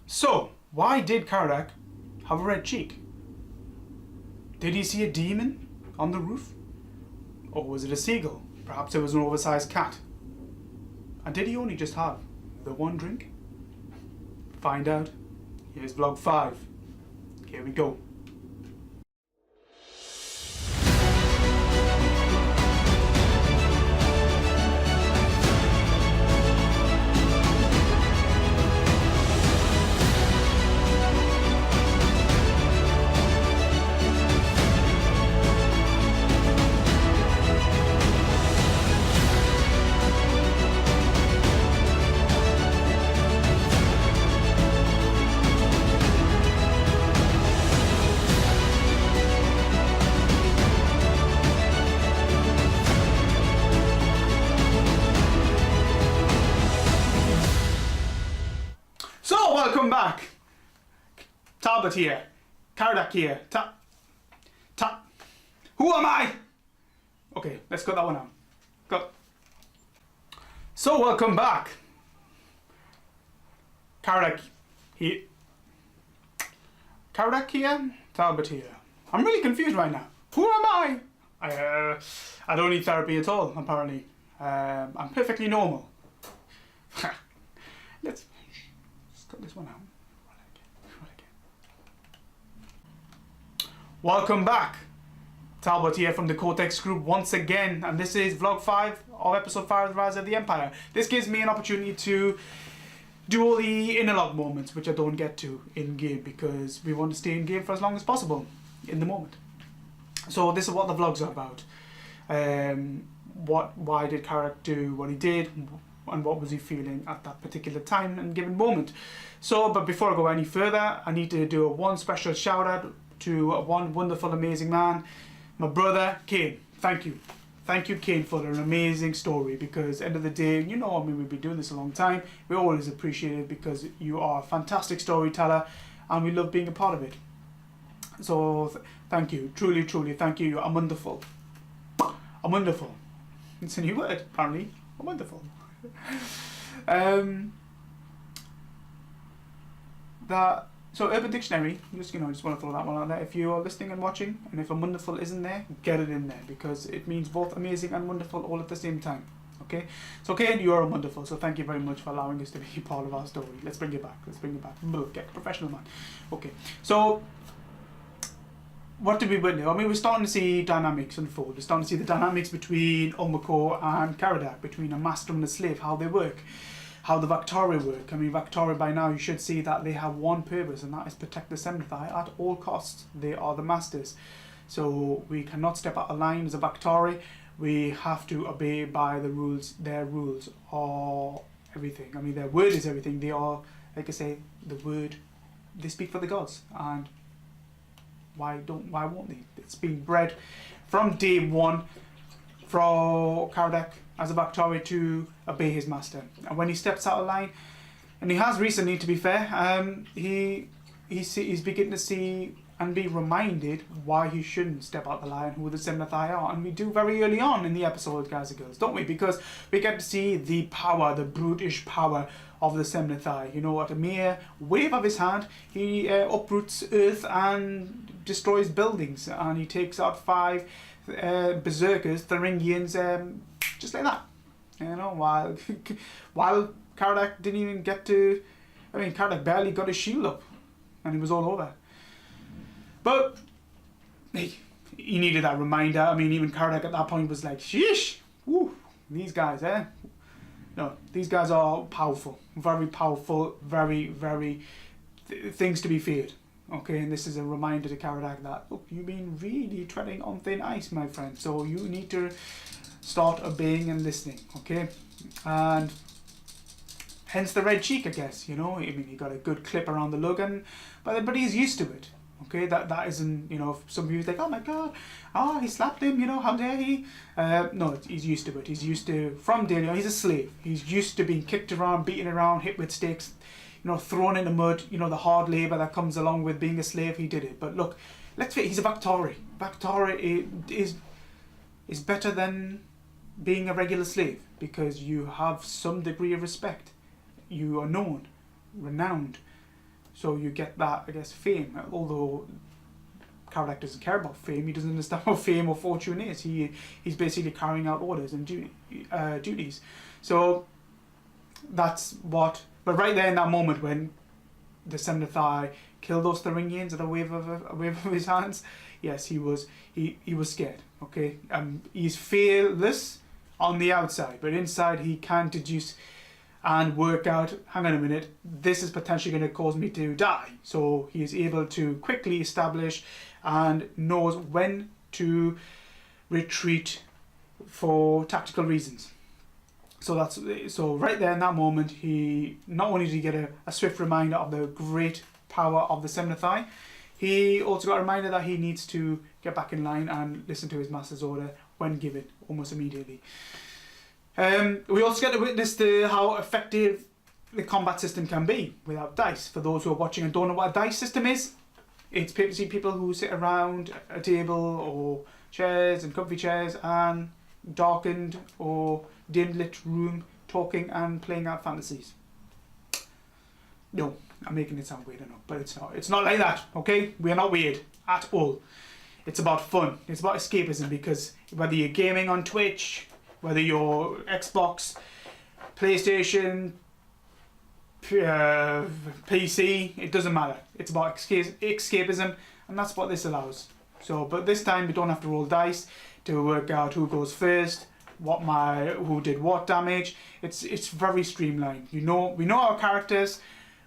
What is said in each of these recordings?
So, why did Karadak have a red cheek? Did he see a demon on the roof? Or was it a seagull? Perhaps it was an oversized cat. And did he only just have the one drink? Find out. Here's vlog 5. Here we go. So, welcome back. Talbot here. Karadak here. Who am I? Okay, let's cut that one out. Go. So, welcome back. Karadak here. Karadak here. Talbot here. I'm really confused right now. Who am I? I don't need therapy at all, apparently. I'm perfectly normal. Let's cut this one out. Welcome back. Talbot here from the Cortex Group once again, and this is vlog 5 of episode 5 of the Rise of the Empire. This gives me an opportunity to do all the interlock moments which I don't get to in game because we want to stay in game for as long as possible in the moment. So this is what the vlogs are about. Why did Karadak do what he did, and what was he feeling at that particular time and given moment. So, but before I go any further, I need to do one special shout out to one wonderful, amazing man, my brother, Kane. Thank you. Thank you, Kane, for an amazing story, because end of the day, you know, I mean, we've been doing this a long time. We always appreciate it because you are a fantastic storyteller and we love being a part of it. So, thank you. Truly, truly, thank you. I'm wonderful. I'm wonderful. It's a new word, apparently. I'm wonderful. So Urban Dictionary, just want to throw that one out there. If you are listening and watching, and if a wonderful isn't there, get it in there, because it means both amazing and wonderful all at the same time. Okay, so Kane, you are wonderful, so thank you very much for allowing us to be part of our story. Let's bring it back. Let's bring it back. Get professional, man. Okay, so what did we witness? I mean, we're starting to see dynamics unfold. We're starting to see the dynamics between Omako and Karadak, between a master and a slave, how they work, how the Vakhtari work. I mean, Vakhtari by now, you should see that they have one purpose, and that is protect the Semnathai at all costs. They are the masters. So we cannot step out of line as a Vakhtari. We have to obey by the rules. Their rules are everything. I mean, their word is everything. They are, like I say, the word. They speak for the gods, and why won't they? It's been bred from day one for Karadak as a Vakhtari to obey his master. And when he steps out of line, and he has recently, to be fair, he's beginning to see and be reminded why he shouldn't step out the line, who the Semnathai are. And we do very early on in the episode, guys and girls, don't we? Because we get to see the power, the brutish power of the Semnathai. You know what? A mere wave of his hand, he uproots earth and destroys buildings, and he takes out 5 berserkers, Thuringians, just like that. You know, while Karadak didn't even get to. I mean, Karadak barely got his shield up, and he was all over. But he needed that reminder. I mean, even Karadak at that point was like, sheesh, woo, these guys, No, these guys are powerful, very powerful, very, very things to be feared. Okay, and this is a reminder to Karadak that, look, you've been really treading on thin ice, my friend. So you need to start obeying and listening, okay? And hence the red cheek, I guess, you know? I mean, he got a good clip around the lug, but he's used to it. Okay, that isn't, you know, some people think, oh my god, he slapped him, you know, how dare he? No, he's used to it. He's used to, from day, you know, he's a slave. He's used to being kicked around, beaten around, hit with sticks, you know, thrown in the mud, you know, the hard labour that comes along with being a slave. He did it. But look, let's face it, he's a Vakhtari. Vakhtari is better than being a regular slave, because you have some degree of respect. You are known, renowned, So you get that, I guess, fame. Although Kardak doesn't care about fame, he doesn't understand what fame or fortune is. He's basically carrying out orders and duties. So that's what. But right there in that moment when the Seventh Eye killed those Thuringians at a wave of his hands, yes, he was scared. Okay, he's fearless on the outside, but inside he can deduce and work out, hang on a minute, this is potentially going to cause me to die. So he is able to quickly establish and knows when to retreat for tactical reasons. So right there in that moment, he not only did he get a swift reminder of the great power of the Seventh Eye, he also got a reminder that he needs to get back in line and listen to his master's order when given, almost immediately. We also get to witness how effective the combat system can be without dice. For those who are watching and don't know what a dice system is, it's basically people who sit around a table or chairs and comfy chairs and darkened or dim lit room talking and playing out fantasies. No, I'm making it sound weird enough, but it's not. It's not like that, okay? We are not weird at all. It's about fun. It's about escapism, because whether you're gaming on Twitch, whether you're Xbox, PlayStation, PC, it doesn't matter. It's about escapism, and that's what this allows. So, but this time we don't have to roll dice to work out who goes first, who did what damage. It's very streamlined. We know our characters,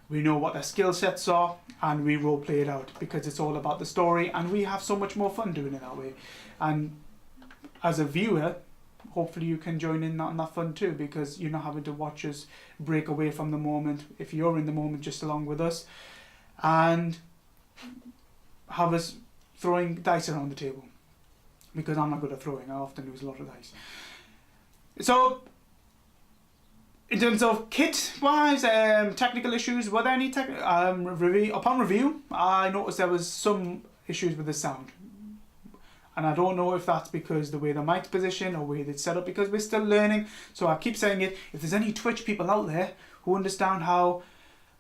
we know what their skill sets are, and we role play it out because it's all about the story, and we have so much more fun doing it that way. And as a viewer, hopefully you can join in on that fun too, because you're not having to watch us break away from the moment if you're in the moment just along with us, and have us throwing dice around the table, because I'm not good at throwing. I often lose a lot of dice. So in terms of kit wise, technical issues, were there any upon review I noticed there was some issues with the sound. And I don't know if that's because the way the mic's positioned or the way it's set up, because we're still learning. So I keep saying it, if there's any Twitch people out there who understand how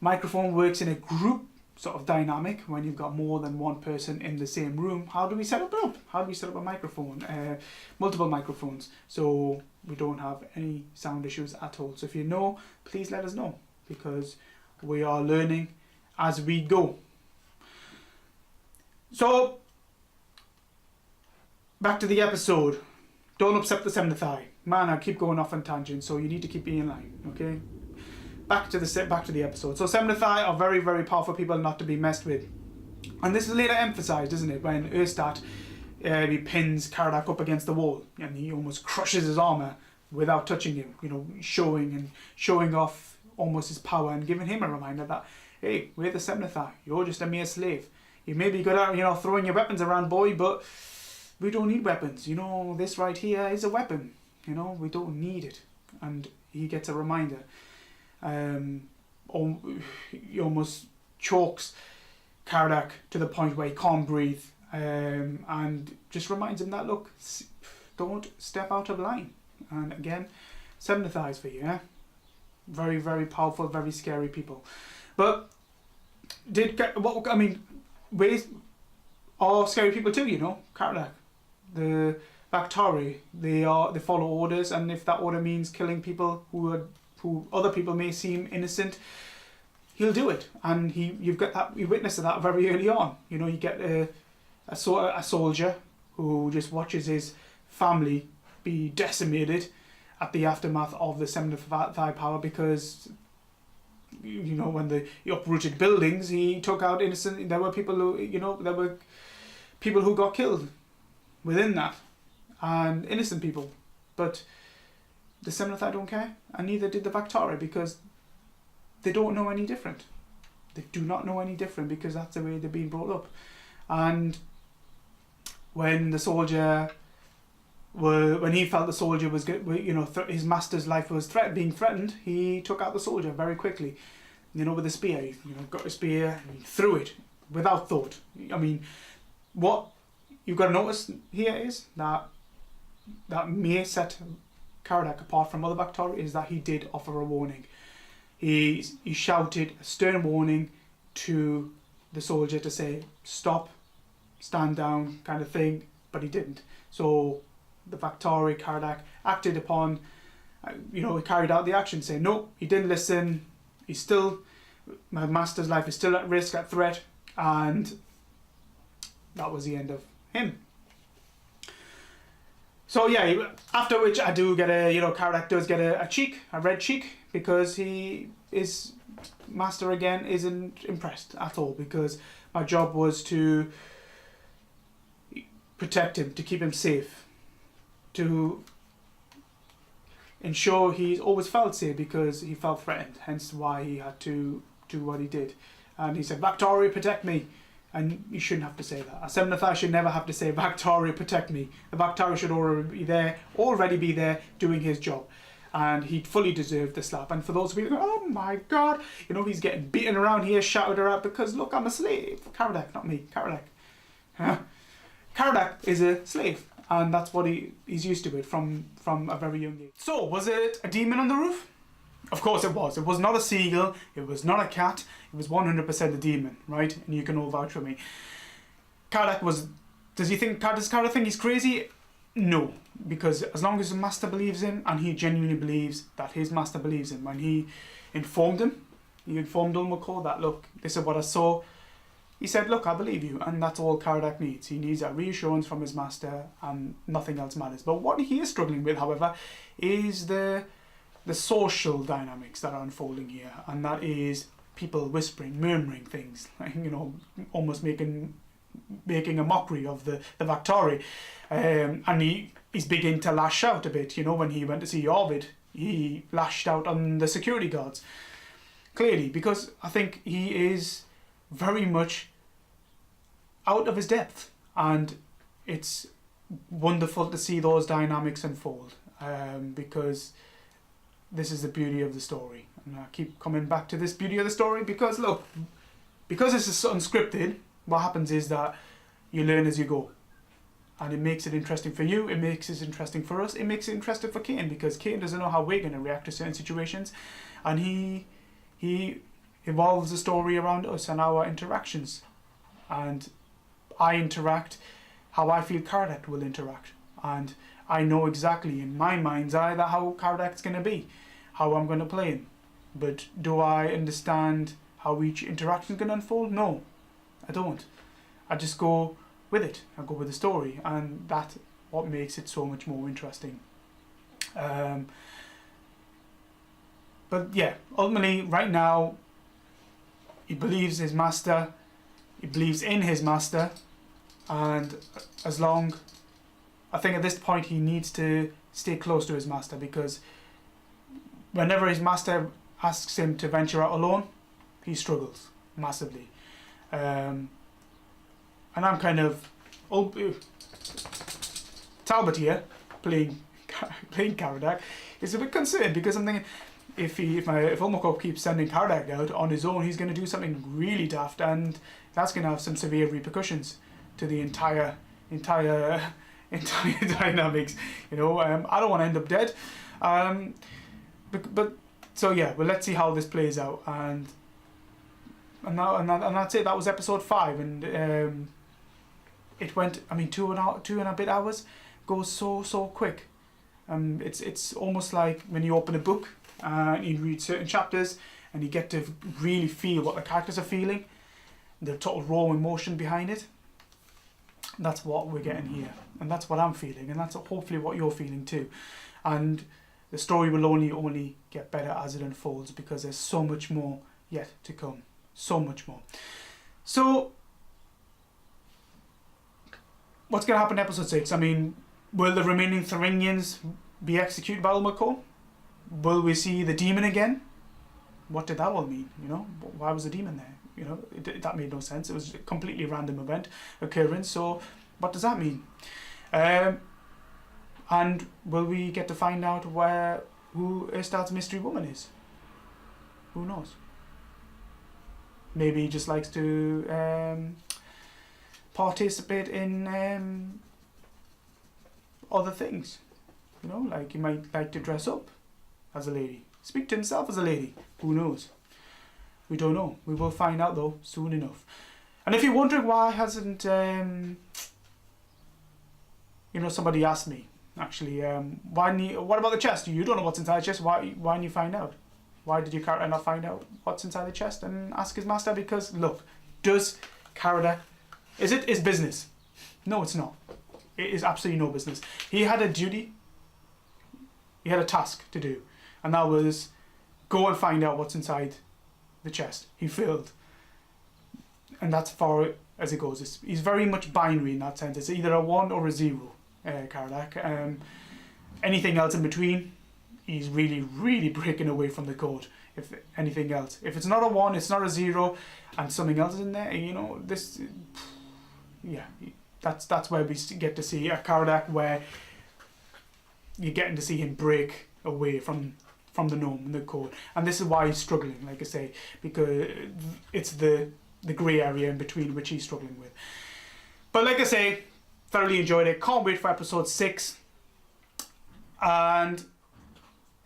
microphone works in a group sort of dynamic, when you've got more than one person in the same room, how do we set it up? How do we set up a microphone? Multiple microphones, so we don't have any sound issues at all. So if you know, please let us know, because we are learning as we go. So back to the episode. Don't upset the Seventh Eye. Man, I keep going off on tangents, so you need to keep me in line, okay? Back to the episode. So Seventh Eye are very, very powerful people not to be messed with. And this is later emphasised, isn't it? When Erstat, he pins Kardak up against the wall and he almost crushes his armour without touching him, showing off almost his power and giving him a reminder that, hey, we're the Seventh Eye. You're just a mere slave. You may be good at, throwing your weapons around, boy, but we don't need weapons. This right here is a weapon. We don't need it. And he gets a reminder. He almost chokes Kardak to the point where he can't breathe, and just reminds him that, look, don't step out of line. And again, Seventh Eyes for you, yeah? Very, very powerful, very scary people. But ways are scary people too, Kardak, the Vakhtari, they follow orders, and if that order means killing people who other people may seem innocent, he'll do it. And you witness that very early on. You get a soldier who just watches his family be decimated at the aftermath of the Seventh Eye power, because when he uprooted buildings, he took out innocent. There were people who got killed within that, and innocent people, but the Seventh Eye don't care, and neither did the Vakhtari, because they don't know any different. They do not know any different, because that's the way they're being brought up. And when the soldier, when he felt the soldier was, his master's life was being threatened, he took out the soldier very quickly, with a spear. He got a spear and he threw it without thought. What you've got to notice here is that may set Kardak apart from other Vakhtari is that he did offer a warning. He shouted a stern warning to the soldier to say, stop, stand down, kind of thing, but he didn't. So the Vakhtari Kardak acted upon, he carried out the action, saying, no, he didn't listen, he's still, my master's life is still at risk, at threat, and that was the end of him. So yeah, after which I do get Kardak does get a red cheek, because his master again isn't impressed at all, because my job was to protect him, to keep him safe, to ensure he's always felt safe, because he felt threatened, hence why he had to do what he did. And he said, Vakhtari, protect me. And you shouldn't have to say that. A Semnathai should never have to say, Vakhtari, protect me. The Vakhtari should already be there doing his job. And he fully deserved the slap. And for those of you who go, oh my God, he's getting beaten around here, shouted around because, look, I'm a slave. Kardak, not me, Kardak. Kardak is a slave. And that's what he's used to it from a very young age. So, was it a demon on the roof? Of course it was. It was not a seagull. It was not a cat. It was 100% a demon, right? And you can all vouch for me. Kardak was... Does Kardak think he's crazy? No. Because as long as the master believes him, and he genuinely believes that his master believes him, when he informed Ulmako that, look, this is what I saw, he said, look, I believe you. And that's all Kardak needs. He needs a reassurance from his master, and nothing else matters. But what he is struggling with, however, is the social dynamics that are unfolding here, and that is people whispering, murmuring things, like, almost making a mockery of the Vakhtari, and he's beginning to lash out a bit. When he went to see Ovid, he lashed out on the security guards, clearly, because I think he is very much out of his depth, and it's wonderful to see those dynamics unfold, because this is the beauty of the story. And I keep coming back to this beauty of the story because, look, because this is unscripted, what happens is that you learn as you go. And it makes it interesting for you, it makes it interesting for us, it makes it interesting for Kane, because Kane doesn't know how we're going to react to certain situations, and he evolves the story around us and our interactions. And I interact how I feel Kardak will interact. And I know exactly in my mind's eye that how Kardak's going to be, how I'm going to play him. But do I understand how each interaction is going to unfold? No, I don't. I just go with it. I go with the story, and that's what makes it so much more interesting. But yeah, ultimately, right now, he believes his master, he believes in his master, and I think at this point he needs to stay close to his master, because whenever his master asks him to venture out alone, he struggles massively. And I'm kind of Talbot here, playing Kardak, is a bit concerned, because I'm thinking if Ulmako keeps sending Kardak out on his own, he's going to do something really daft, and that's going to have some severe repercussions to the entire dynamics. I don't want to end up dead. But so yeah, well, let's see how this plays out, and that's it. That was episode 5, and it went. I mean, 2 and a bit hours goes so quick. It's almost like when you open a book and you read certain chapters and you get to really feel what the characters are feeling, the total raw emotion behind it. That's what we're getting here, and that's what I'm feeling, and that's hopefully what you're feeling too. And the story will only get better as it unfolds, because there's so much more yet to come, so much more. So what's going to happen in episode 6? I mean, will the remaining Thuringians be executed by Ulmako? Will we see the demon again? What did that all mean? Why was the demon there? That made no sense. It was a completely random occurrence. So what does that mean? And will we get to find out who Erstad's mystery woman is? Who knows? Maybe he just likes to participate in other things. Like he might like to dress up as a lady, speak to himself as a lady. Who knows? We don't know. We will find out though soon enough. And if you're wondering why hasn't, somebody asked me actually, what about the chest? You don't know what's inside the chest. Why didn't you find out? Why did your character not find out what's inside the chest and ask his master? Because look, is it his business? No, it's not. It is absolutely no business. He had a duty. He had a task to do, and that was go and find out what's inside the chest. He failed, and that's far as it goes. He's very much binary in that sense. It's either a 1 or a 0, Kardak. Anything else in between, he's really, really breaking away from the code. If anything else, if it's not a 1, it's not a 0, and something else is in there, that's where we get to see a Kardak where you're getting to see him break away from the norm and the code, and this is why he's struggling, like I say, because it's the grey area in between which he's struggling with. But like I say, thoroughly enjoyed it. Can't wait for episode 6. And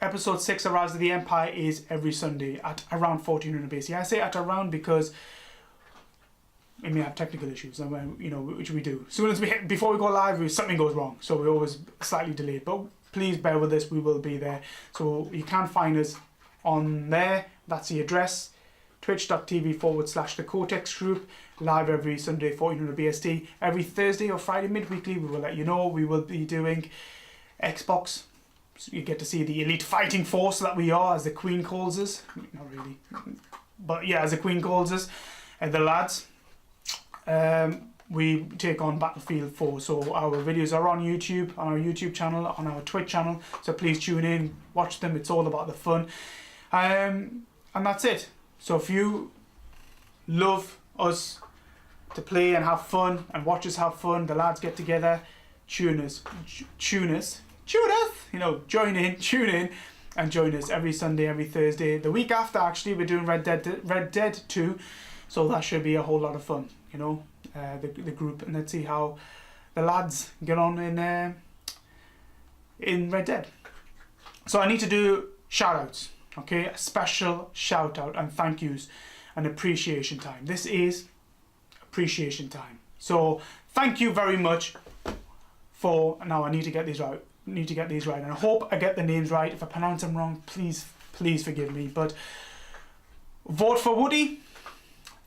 episode 6 of Rise of the Empire is every Sunday at around 1400 BC. I say at around because we may have technical issues, which we do. As soon as before we go live, something goes wrong, so we're always slightly delayed. But please bear with us, we will be there. So you can find us on there. That's the address, twitch.tv/the Cortex Group, live every Sunday 1400 BST. Every Thursday or Friday midweekly, we will let you know. We will be doing Xbox. So you get to see the elite fighting force that we are, as the Queen calls us. Not really, but yeah, as the Queen calls us, and the lads. We take on Battlefield 4, so our videos are on YouTube, on our YouTube channel, on our Twitch channel, so please tune in, watch them. It's all about the fun, and that's it. So if you love us to play and have fun and watch us have fun, the lads get together, tune in, tune in and join us every Sunday, every Thursday. The week after, actually, we're doing Red Dead 2, so that should be a whole lot of fun, the group, and let's see how the lads get on in Red Dead. So I need to do shout outs, okay? A special shout out and thank yous and appreciation time. This is appreciation time. So thank you very much for, now I need to get these right. And I hope I get the names right. If I pronounce them wrong, please forgive me. But Vote for Woody,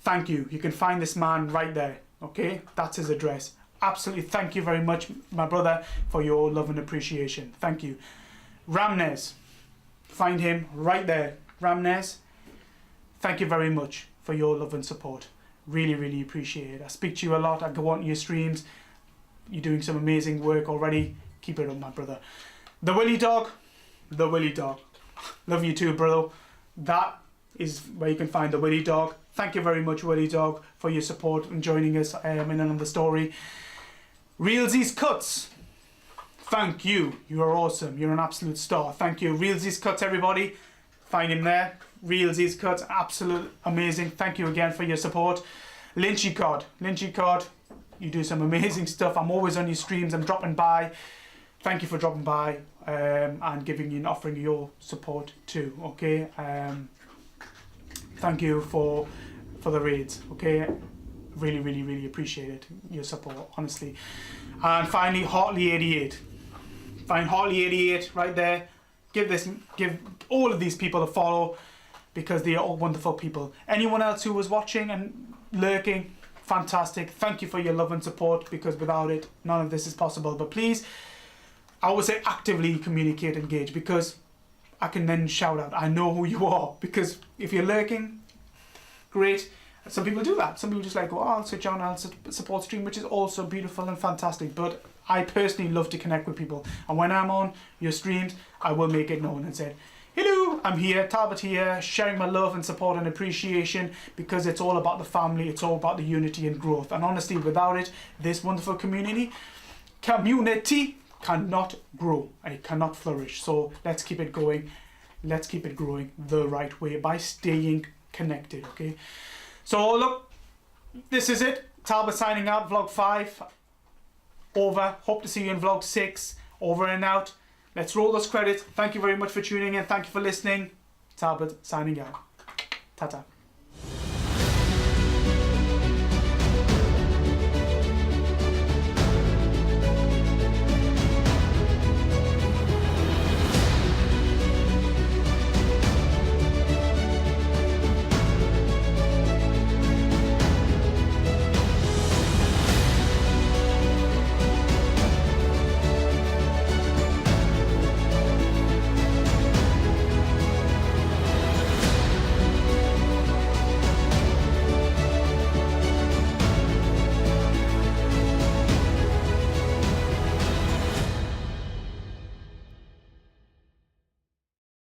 thank you. You can find this man right there, okay? That's his address. Absolutely, thank you very much, my brother, for your love and appreciation. Thank you. Ramnes, find him right there. Ramnes, thank you very much for your love and support. Really, really appreciate it. I speak to you a lot. I go on to your streams. You're doing some amazing work already. Keep it up, my brother. The Willy Dog. Love you too, brother. That is where you can find the Willy Dog. Thank you very much, Willy Dog, for your support and joining us in another story. Realsy's Cuts. Thank you. You are awesome. You're an absolute star. Thank you. Realsy's Cuts, everybody. Find him there. Realsy's Cuts. Absolute amazing. Thank you again for your support. Lynchy Cod. You do some amazing stuff. I'm always on your streams. I'm dropping by. Thank you for dropping by and giving you and offering your support too. Okay. Thank you for the raids. Okay. Really, really, really appreciate it. Your support, honestly. And finally, Hartley88. Find Hartley88 right there. Give all of these people a follow because they are all wonderful people. Anyone else who was watching and lurking, fantastic. Thank you for your love and support because without it, none of this is possible. But please, I would say actively communicate, engage, because I can then shout out, I know who you are. Because if you're lurking, great. Some people do that. Some people just like, oh, I'll switch on, I'll support stream, which is also beautiful and fantastic. But I personally love to connect with people. And when I'm on your streams, I will make it known and say, hello, I'm here, Talbot here, sharing my love and support and appreciation because it's all about the family, it's all about the unity and growth. And honestly, without it, this wonderful community cannot grow and it cannot flourish. So let's keep it going. Let's keep it growing the right way by staying connected, okay? So look, this is it. Talbot signing out, vlog 5 over. Hope to see you in vlog 6. Over and out. Let's roll those credits. Thank you very much for tuning in. Thank you for listening. Talbot signing out. Ta-ta.